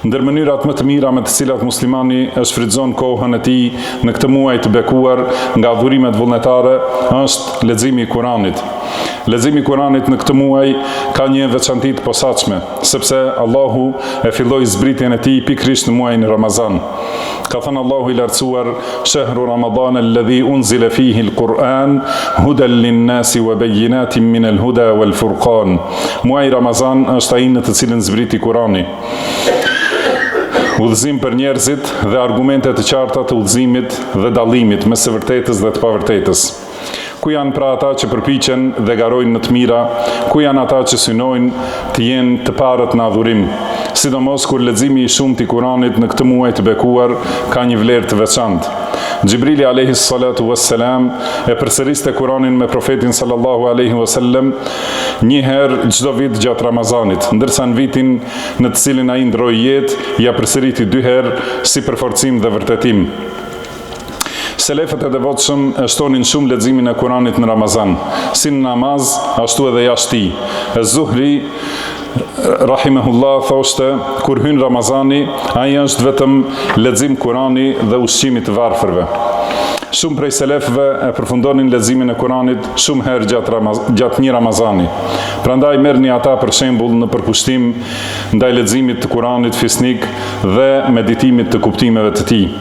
Ndër mënyrat më të mira me të cilat muslimani e shfrytëzon kohën e tij në këtë muaj të bekuar nga adhurimet vullnetare është leximi i Kuranit. Leximi i Kuranit në këtë muaj ka një veçanti të posaçme, sepse Allahu e filloi zbritjen e tij pikërisht në muajin Ramazan. Ka thënë Allahu i lartësuar: "Shahru Ramadan alladhi unzila fihi al-Quran hudan lin-nasi wa bayyinatin min al-huda wal-furqan." Muaji Ramazan është ai në të cilin zbriti Kurani. Udhëzim për njerëzit dhe argumente të qarta të udhëzimit dhe dallimit mes së vërtetës dhe të pavërtetës. Ku janë pra ata që përpiqen dhe garojnë në të mira, ku janë ata që synojnë të jenë të parët në adhurim, sidomos kur leximi i shumtë i Kuranit në këtë muaj të bekuar ka një vlerë të veçantë. Gjibrili alayhi salatu wassalam e përsëriste Kuranin me profetin sallallahu alaihi wasallam një herë çdo vit gjatë Ramazanit, ndërsa në vitin në të cilin ai ndroi jetë, ja përsëriti 2 herë si përforcim dhe vërtetim. Selefët e devotshëm e shtonin shumë leximin e Kuranit në Ramazan, si në namaz, ashtu edhe jashtë tij. Az-Zuhri rahimahullah thoshte: kur hyn Ramazani, ai është vetëm lexim Kurani dhe ushqimi të varfërve. Shumë prej selefëve e përfundonin leximin e Kuranit shumë herë gjatë një Ramazani. Prandaj merrni ata për shembull në përkushtim ndaj leximit të Kuranit fisnik dhe meditimit të kuptimeve të tij.